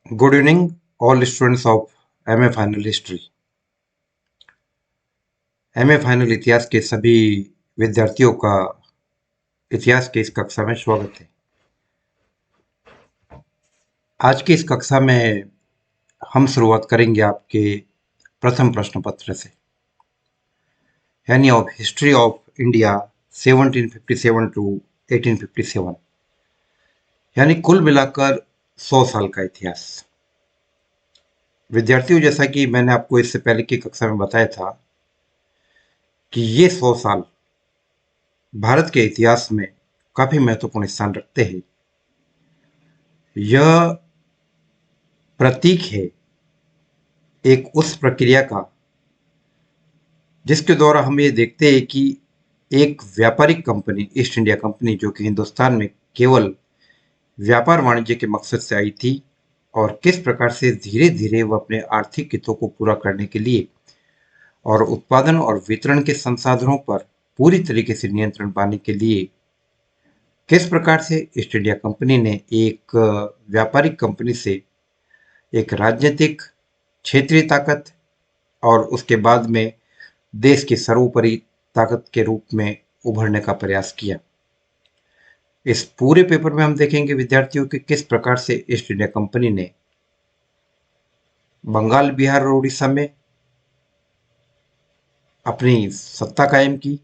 Good evening, all students of MA final history. MA final इतिहास के सभी विद्यार्थियों का इतिहास की इस कक्षा में स्वागत है। आज की इस कक्षा में हम शुरुआत करेंगे आपके प्रथम प्रश्न पत्र से, यानी of history of India 1757 to 1857, यानी कुल मिलाकर 100 साल का इतिहास। विद्यार्थियों, जैसा कि मैंने आपको इससे पहले की कक्षा में बताया था कि ये 100 साल भारत के इतिहास में काफी महत्वपूर्ण स्थान रखते हैं। यह प्रतीक है एक उस प्रक्रिया का जिसके द्वारा हम ये देखते हैं कि एक व्यापारिक कंपनी ईस्ट इंडिया कंपनी, जो कि हिंदुस्तान में केवल व्यापार वाणिज्य के मकसद से आई थी, और किस प्रकार से धीरे धीरे वह अपने आर्थिक हितों को पूरा करने के लिए और उत्पादन और वितरण के संसाधनों पर पूरी तरीके से नियंत्रण पाने के लिए किस प्रकार से ईस्ट इंडिया कंपनी ने एक व्यापारिक कंपनी से एक राजनीतिक क्षेत्रीय ताकत और उसके बाद में देश की सर्वोपरि ताकत के रूप में उभरने का प्रयास किया। इस पूरे पेपर में हम देखेंगे विद्यार्थियों कि किस प्रकार से ईस्ट इंडिया कंपनी ने बंगाल, बिहार और उड़ीसा में अपनी सत्ता कायम की,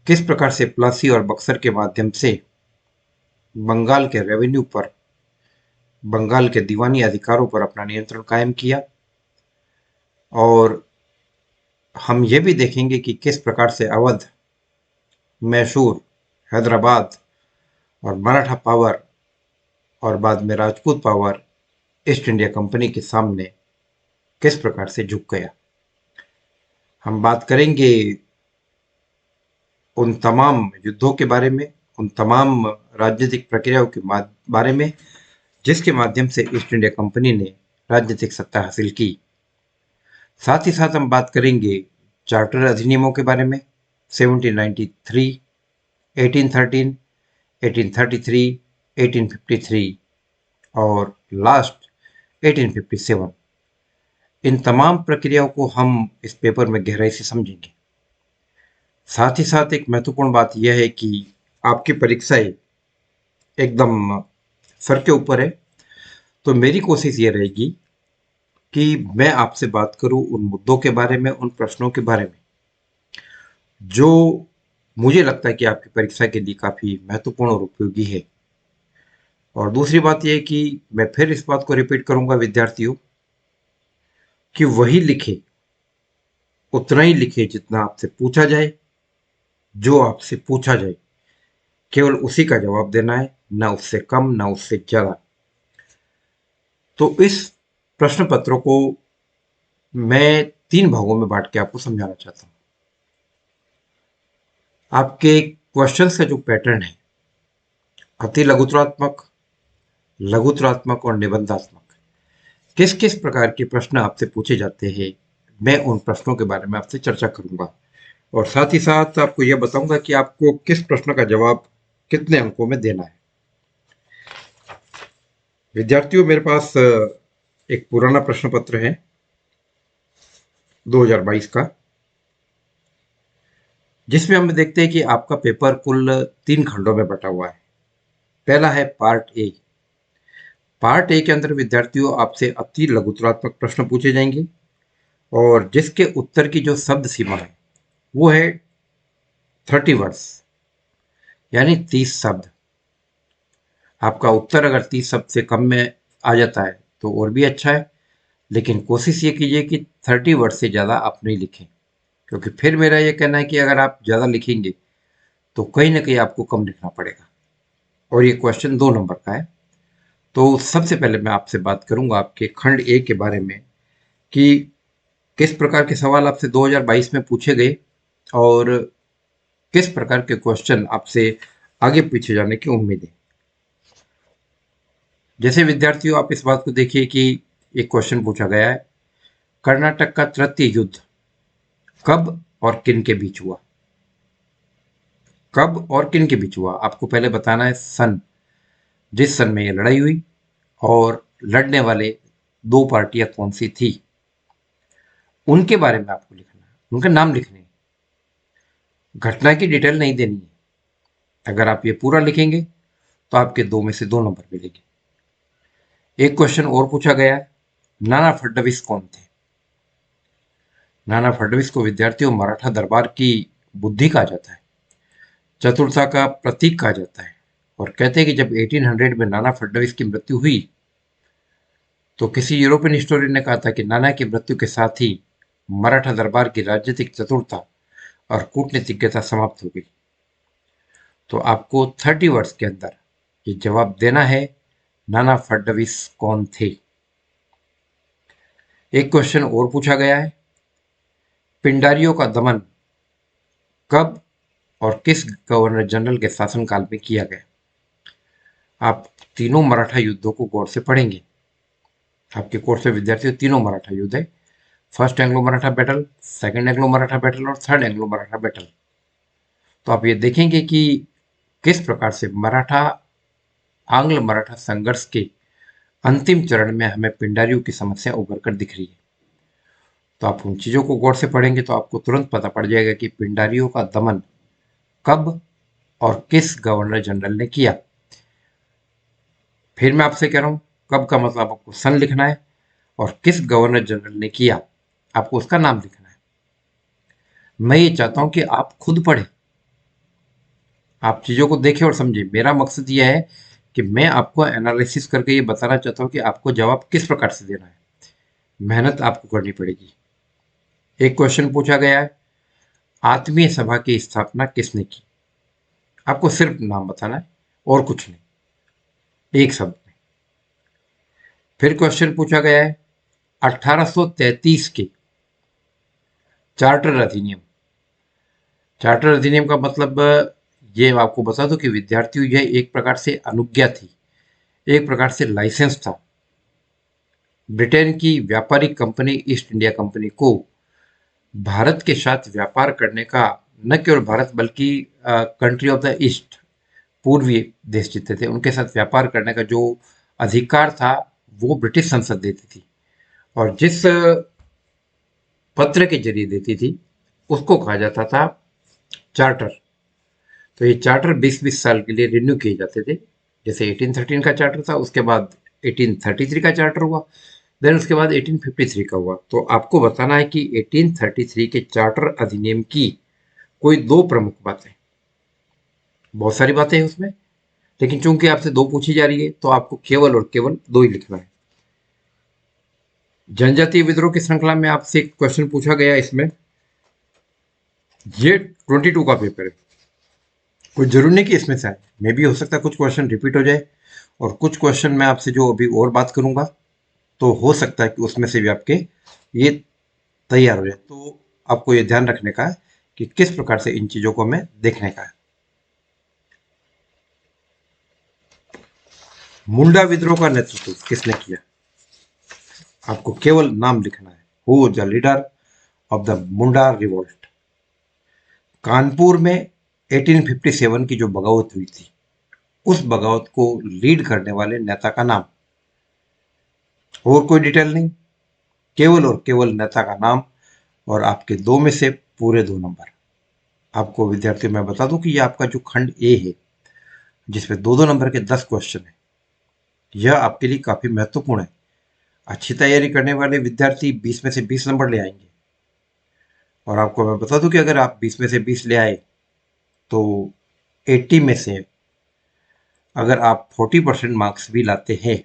किस प्रकार से प्लासी और बक्सर के माध्यम से बंगाल के रेवेन्यू पर, बंगाल के दीवानी अधिकारों पर अपना नियंत्रण कायम किया, और हम ये भी देखेंगे कि किस प्रकार से अवध, मैसूर, हैदराबाद और मराठा पावर और बाद में Rajput power east India company के सामने किस प्रकार से झुक गया। हम बात करेंगे उन तमाम युद्धों के बारे में, उन तमाम राजनीतिक प्रक्रियाओं के बारे में जिसके माध्यम से ईस्ट इंडिया कंपनी ने राजनीतिक सत्ता हासिल की। साथ ही साथ हम बात करेंगे चार्टर अधिनियमों के बारे में, 1793, 1813, 1833, 1853 और लास्ट 1857। इन तमाम प्रक्रियाओं को हम इस पेपर में गहराई से समझेंगे। साथ ही साथ एक महत्वपूर्ण बात यह है कि आपकी परीक्षाएं एकदम सर के ऊपर है, तो मेरी कोशिश ये रहेगी कि मैं आपसे बात करूं उन मुद्दों के बारे में, उन प्रश्नों के बारे में जो मुझे लगता है कि आपकी परीक्षा के लिए काफी महत्वपूर्ण और उपयोगी है। और दूसरी बात यह है कि मैं फिर इस बात को रिपीट करूंगा विद्यार्थियों कि वही लिखे, उतना ही लिखे जितना आपसे पूछा जाए, जो आपसे पूछा जाए केवल उसी का जवाब देना है, ना उससे कम ना उससे ज्यादा। तो इस प्रश्न पत्र को मैं 3 भागों में बांट के आपको समझाना चाहता हूं। आपके क्वेश्चंस का जो पैटर्न है, अति लघुतरात्मक, लघुतरात्मक और निबंधात्मक, किस किस प्रकार के प्रश्न आपसे पूछे जाते हैं, मैं उन प्रश्नों के बारे में आपसे चर्चा करूंगा। और साथ ही साथ आपको यह बताऊंगा कि आपको किस प्रश्न का जवाब कितने अंकों में देना है। विद्यार्थियों, मेरे पास एक पुराना प्रश्न पत्र है 2022 का, जिसमें हम देखते हैं कि आपका पेपर कुल 3 खंडों में बटा हुआ है। पहला है पार्ट ए। पार्ट ए के अंदर विद्यार्थियों आपसे अति लघुतरात्मक प्रश्न पूछे जाएंगे और जिसके उत्तर की जो शब्द सीमा है वो है 30 वर्ड्स, यानी 30 शब्द। आपका उत्तर अगर 30 शब्द से कम में आ जाता है तो और भी अच्छा है, लेकिन कोशिश ये कीजिए कि 30 वर्ड से ज़्यादा आप नहीं लिखें, क्योंकि फिर मेरा ये कहना है कि अगर आप ज़्यादा लिखेंगे तो कहीं ना कहीं आपको कम लिखना पड़ेगा, और ये क्वेश्चन 2 नंबर का है। तो सबसे पहले मैं आपसे बात करूंगा आपके खंड ए के बारे में कि किस प्रकार के सवाल आपसे 2022 में पूछे गए और किस प्रकार के क्वेश्चन आपसे आगे पूछे जाने की उम्मीद है। जैसे विद्यार्थियों, आप इस बात को देखिए कि एक क्वेश्चन पूछा गया है, कर्नाटक का तृतीय युद्ध कब और किन के बीच हुआ। कब और किन के बीच हुआ आपको पहले बताना है सन, जिस सन में यह लड़ाई हुई और लड़ने वाले दो पार्टियां कौन सी थी, उनके बारे में आपको लिखना है, उनका नाम लिखने हैं, घटना की डिटेल नहीं देनी है। अगर आप ये पूरा लिखेंगे तो आपके 2 में से 2 नंबर मिलेंगे। एक क्वेश्चन और पूछा गया है, नाना फडणवीस कौन थे? नाना फडणवीस को विद्यार्थियों मराठा दरबार की बुद्धि कहा जाता है, चतुरता का प्रतीक कहा जाता है, और कहते हैं कि जब 1800 में नाना फडणवीस की मृत्यु हुई तो किसी यूरोपियन हिस्टोरियन ने कहा था कि नाना की मृत्यु के साथ ही मराठा दरबार की राजनीतिक चतुरता और कूटनीतिज्ञता समाप्त हो गई। तो आपको 30 वर्ड्स के अंदर ये जवाब देना है, नाना फडणवीस कौन थे। एक क्वेश्चन और पूछा गया है, पिंडारियों का दमन कब और किस गवर्नर जनरल के शासनकाल में किया गया? आप तीनों मराठा युद्धों को गौर से पढ़ेंगे। आपके कोर्स में विद्यार्थियों तीनों मराठा युद्ध है, first Anglo Maratha battle, second Anglo Maratha battle और थर्ड एंग्लो मराठा बैटल। तो आप ये देखेंगे कि किस प्रकार से मराठा आंग्ल मराठा संघर्ष के अंतिम चरण में हमें पिंडारियों की समस्या उभर कर दिख रही है। तो आप उन चीजों को गौर से पढ़ेंगे तो आपको तुरंत पता पड़ जाएगा कि पिंडारियों का दमन कब और किस गवर्नर जनरल ने किया। फिर मैं आपसे कह रहा हूं, कब का मतलब आपको सन लिखना है और किस गवर्नर जनरल ने किया आपको उसका नाम लिखना है। मैं ये चाहता हूं कि आप खुद पढ़ें, आप चीजों को देखें और समझें। मेरा मकसद यह है कि मैं आपको एनालिसिस करके ये बताना चाहता हूं कि आपको जवाब किस प्रकार से देना है। मेहनत आपको करनी पड़ेगी। एक क्वेश्चन पूछा गया है, आत्मीय सभा की स्थापना किसने की? आपको सिर्फ नाम बताना है और कुछ नहीं, एक शब्द में। फिर क्वेश्चन पूछा गया है, 1833 के चार्टर अधिनियम। चार्टर अधिनियम का मतलब ये आपको बता दो कि विद्यार्थियों यह एक प्रकार से अनुज्ञा थी, एक प्रकार से लाइसेंस था। ब्रिटेन की व्यापारिक कंपनी ईस्ट इंडिया कंपनी को भारत के साथ व्यापार करने का, न केवल भारत बल्कि कंट्री ऑफ द ईस्ट, पूर्वी देश जितने थे उनके साथ व्यापार करने का जो अधिकार था वो ब्रिटिश संसद देती थी, और जिस पत्र के जरिए देती थी उसको कहा जाता था चार्टर। तो ये चार्टर 20-20 साल के लिए रिन्यू किए जाते थे। जैसे 1813 का चार्टर था, उसके बाद 1833 का चार्टर हुआ, देन उसके बाद 1853 का हुआ। तो आपको बताना है कि 1833 के चार्टर अधिनियम की कोई दो प्रमुख बातें, बहुत सारी बातें हैं उसमें, लेकिन चूंकि आपसे दो पूछी जा रही है तो आपको केवल और केवल दो ही लिखना है। जनजातीय विद्रोह की श्रृंखला में आपसे एक क्वेश्चन पूछा गया, इसमें ये 22 का पेपर है, कोई जरूरी नहीं कि इसमें से आए, मे भी हो सकता है कुछ क्वेश्चन रिपीट हो जाए, और कुछ क्वेश्चन मैं आपसे जो अभी और बात करूंगा तो हो सकता है कि उसमें से भी आपके ये तैयार हो जाए। तो आपको ये ध्यान रखने का है कि किस प्रकार से इन चीजों को हमें देखने का है। मुंडा विद्रोह का नेतृत्व किसने किया? आपको केवल नाम लिखना है, who the leader of the Munda revolt. Kanpur में 1857 की जो बगावत हुई थी, उस बगावत को लीड करने वाले नेता का नाम, और कोई डिटेल नहीं, केवल और केवल नेता का नाम, और आपके दो में से पूरे 2 नंबर। आपको विद्यार्थियों मैं बता दूं कि ये आपका जो खंड ए है जिसमें 2-2 नंबर के 10 क्वेश्चन है, यह आपके लिए काफी महत्वपूर्ण है। अच्छी तैयारी करने वाले विद्यार्थी 20 में से 20 नंबर ले आएंगे, और आपको मैं बता दूं कि अगर आप 20 में से 20 ले आए तो 80 में से अगर आप 40% मार्क्स भी लाते हैं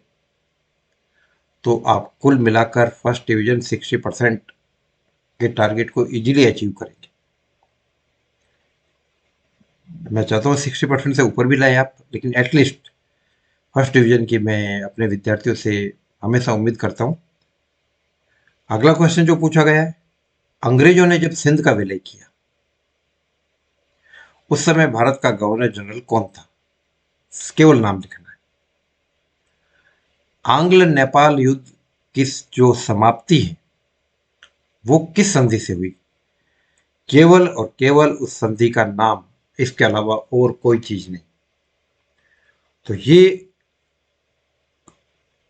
तो आप कुल मिलाकर फर्स्ट डिवीजन 60% के टारगेट को इजीली अचीव करेंगे। मैं चाहता हूँ 60% से ऊपर भी लाए आप, लेकिन एटलीस्ट फर्स्ट डिवीजन की मैं अपने विद्यार्थियों से हमेशा उम्मीद करता हूँ। अगला क्वेश्चन जो पूछा गया है, अंग्रेजों ने जब सिंध का विलय किया उस समय भारत का गवर्नर जनरल कौन था? केवल नाम लिखना है। आंग्ल नेपाल युद्ध की जो समाप्ति है वो किस संधि से हुई? केवल और केवल उस संधि का नाम, इसके अलावा और कोई चीज नहीं। तो ये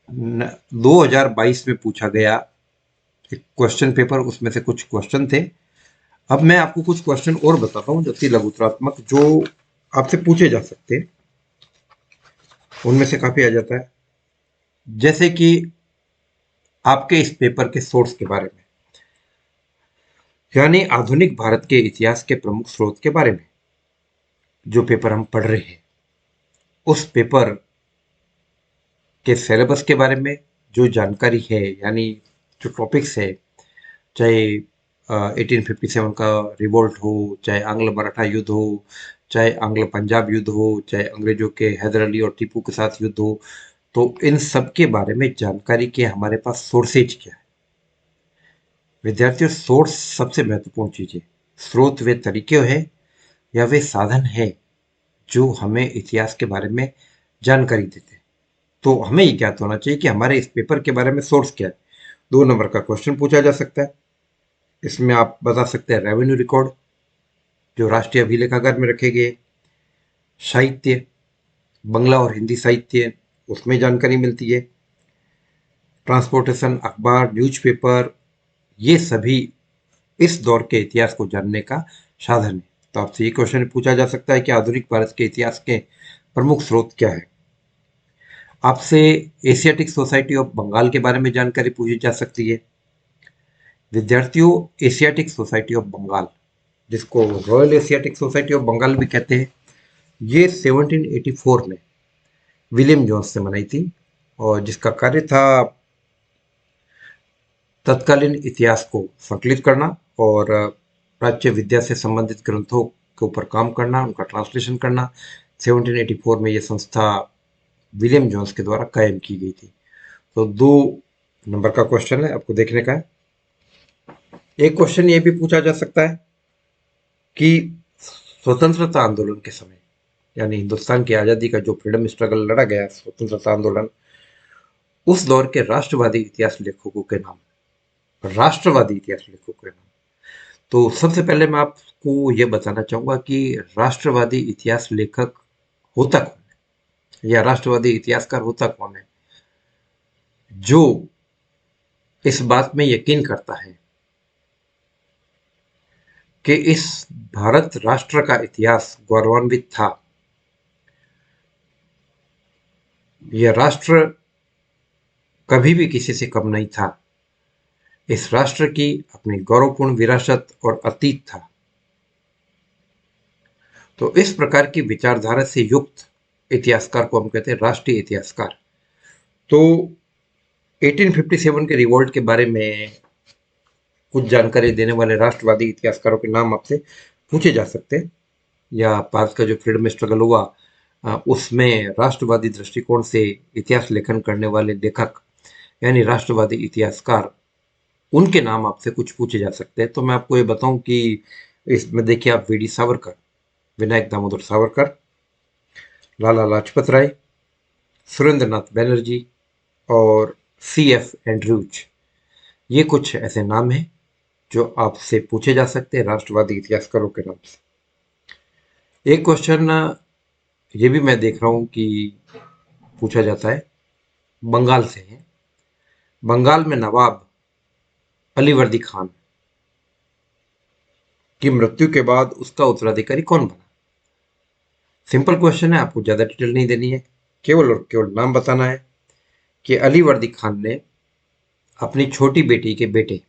2022 में पूछा गया एक क्वेश्चन पेपर, उसमें से कुछ क्वेश्चन थे। अब मैं आपको कुछ क्वेश्चन और बताता हूँ अति लघुतरात्मक, जो आपसे पूछे जा सकते हैं। उनमें से काफी आ जाता है, जैसे कि आपके इस पेपर के सोर्स के बारे में, यानी आधुनिक भारत के इतिहास के प्रमुख स्रोत के बारे में जो पेपर हम पढ़ रहे हैं, उस पेपर के सिलेबस के बारे में जो जानकारी है, यानी जो टॉपिक्स है, चाहे 1857 का रिवोल्ट हो, चाहे आंग्ल मराठा युद्ध हो, चाहे आंग्ल पंजाब युद्ध हो, चाहे अंग्रेजों के हैदर अली और टीपू के साथ युद्ध हो, तो इन सब के बारे में जानकारी के हमारे पास सोर्सेज क्या है। विद्यार्थियों, सोर्स सबसे महत्वपूर्ण चीज है। स्रोत वे तरीके हैं या वे साधन है जो हमें इतिहास के बारे में जानकारी देते हैं। तो हमें ये ज्ञात होना चाहिए कि हमारे इस पेपर के बारे में सोर्स क्या है। 2 नंबर का क्वेश्चन पूछा जा सकता है। इसमें आप बता सकते हैं रेवेन्यू रिकॉर्ड जो राष्ट्रीय अभिलेखागार में रखे गए, साहित्य, बंगला और हिंदी साहित्य, उसमें जानकारी मिलती है, ट्रांसपोर्टेशन, अखबार, न्यूज़पेपर, ये सभी इस दौर के इतिहास को जानने का साधन है। तो आपसे ये क्वेश्चन पूछा जा सकता है कि आधुनिक भारत के इतिहास के प्रमुख स्रोत क्या है। आपसे एशियाटिक सोसाइटी ऑफ बंगाल के बारे में जानकारी पूछी जा सकती है। विद्यार्थियों, एशियाटिक सोसाइटी ऑफ बंगाल, जिसको Royal Asiatic Society of Bengal भी कहते हैं, ये 1784 में विलियम जोन्स ने बनाई थी, और जिसका कार्य था तत्कालीन इतिहास को संकलित करना और प्राच्य विद्या से संबंधित ग्रंथों के ऊपर काम करना, उनका ट्रांसलेशन करना। 1784 में यह संस्था विलियम जोन्स के द्वारा कायम की गई थी। तो 2 नंबर का क्वेश्चन है, आपको देखने का है। एक क्वेश्चन ये भी पूछा जा सकता है कि स्वतंत्रता आंदोलन के समय, यानी हिंदुस्तान की आजादी का जो फ्रीडम स्ट्रगल लड़ा गया, स्वतंत्रता आंदोलन, उस दौर के राष्ट्रवादी इतिहास लेखकों के नाम, राष्ट्रवादी इतिहास लेखकों के नाम। तो सबसे पहले मैं आपको यह बताना चाहूंगा कि राष्ट्रवादी इतिहास लेखक होता कौन है, या राष्ट्रवादी इतिहासकार होता कौन है, जो इस बात में यकीन करता है कि इस भारत राष्ट्र का इतिहास गौरवान्वित था। यह राष्ट्र कभी भी किसी से कम नहीं था। इस राष्ट्र की अपनी गौरवपूर्ण विरासत और अतीत था। तो इस प्रकार की विचारधारा से युक्त इतिहासकार को हम कहते हैं राष्ट्रीय इतिहासकार। तो 1857 के रिवोल्ट के बारे में कुछ जानकारी देने वाले राष्ट्रवादी इतिहासकारों के नाम आपसे पूछे जा सकते हैं, या भारत का जो फ्रीडम स्ट्रगल हुआ उसमें राष्ट्रवादी दृष्टिकोण से इतिहास लेखन करने वाले लेखक, यानी राष्ट्रवादी इतिहासकार, उनके नाम आपसे कुछ पूछे जा सकते हैं। तो मैं आपको ये बताऊं कि इसमें देखिए आप वी डी सावरकर, विनायक दामोदर सावरकर, लाला लाजपत राय, सुरेंद्रनाथ बैनर्जी और सी एफ एंड्रूज, ये कुछ ऐसे नाम हैं जो आपसे पूछे जा सकते हैं राष्ट्रवादी इतिहासकारों के नाम से। एक क्वेश्चन ये भी मैं देख रहा हूं कि पूछा जाता है, बंगाल से है। बंगाल में नवाब अलीवर्दी खान की मृत्यु के बाद उसका उत्तराधिकारी कौन बना। सिंपल क्वेश्चन है, आपको ज्यादा डिटेल नहीं देनी है, केवल और केवल नाम बताना है कि अलीवर्दी खान ने अपनी छोटी बेटी के बेटे,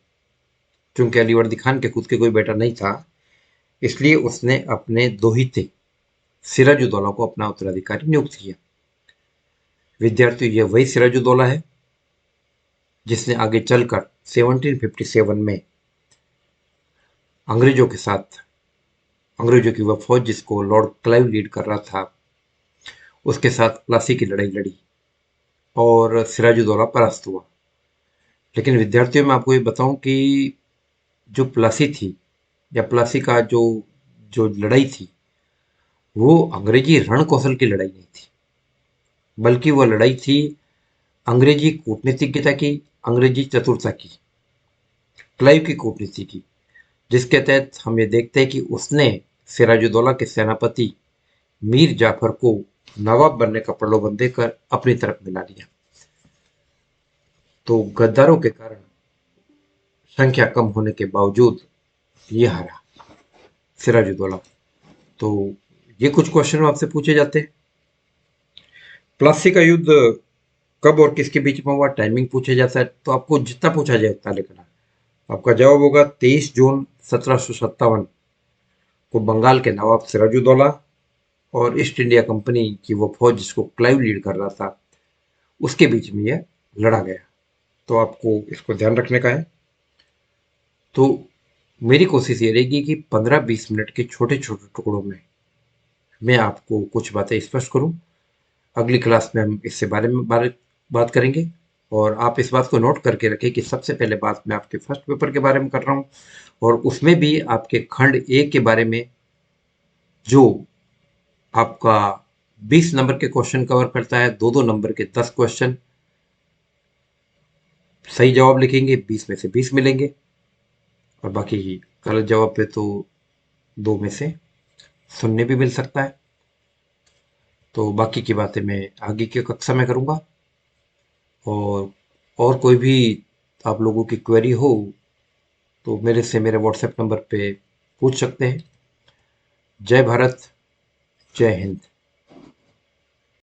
चूंकि अलीवर्दी खान के खुद के कोई बेटा नहीं था, इसलिए उसने अपने दोहिते सिराजुद्दौला को अपना उत्तराधिकारी नियुक्त किया। विद्यार्थियों, यह वही सिराजुद्दौला है जिसने आगे चलकर 1757 में अंग्रेजों के साथ, अंग्रेजों की वह फौज जिसको लॉर्ड क्लाइव लीड कर रहा था, उसके साथ प्लासी की लड़ाई लड़ी और सिराजुद्दौला परास्त हुआ। लेकिन विद्यार्थियों, मैं आपको ये बताऊं कि जो प्लासी थी, या प्लासी का जो जो लड़ाई थी, वो अंग्रेजी रण कौशल की लड़ाई नहीं थी, बल्कि वह लड़ाई थी अंग्रेजी कूटनीतिज्ञता की, अंग्रेजी चतुरता की, क्लाइव की कूटनीति की, जिसके तहत हम ये देखते हैं कि उसने सिराजुद्दौला के सेनापति मीर जाफर को नवाब बनने का प्रलोभन देकर अपनी तरफ मिला लिया। तो गद्दारों के कारण संख्या कम होने के बावजूद ये हारा सिराजुद्दौला। तो ये कुछ क्वेश्चन आपसे पूछे जाते हैं। प्लासी का युद्ध कब और किसके बीच में हुआ, टाइमिंग पूछा जाता है, तो आपको जितना पूछा जाए उतना लिखना है। आपका जवाब होगा 23 जून 1757 को बंगाल के नवाब सिराजुद्दौला और ईस्ट इंडिया कंपनी की वो फौज जिसको क्लाइव लीड कर रहा था, उसके बीच में यह लड़ा गया। तो आपको इसको ध्यान रखने का है। तो मेरी कोशिश ये रहेगी कि 15-20 मिनट के छोटे छोटे टुकड़ों में मैं आपको कुछ बातें स्पष्ट करूं। अगली क्लास में हम इससे बारे बात करेंगे। और आप इस बात को नोट करके रखें कि सबसे पहले बात मैं आपके फर्स्ट पेपर के बारे में कर रहा हूं, और उसमें भी आपके खंड ए के बारे में, जो आपका 20 नंबर के क्वेश्चन कवर करता है। दो दो नंबर के 10 क्वेश्चन, सही जवाब लिखेंगे 20 में से 20 मिलेंगे, और बाकी गलत जवाब पे तो 2 में से शून्य भी मिल सकता है। तो बाकी की बातें मैं आगे की कक्षा में करूँगा। और कोई भी आप लोगों की क्वेरी हो तो मेरे से मेरे व्हाट्सएप नंबर पे पूछ सकते हैं। जय भारत, जय हिंद।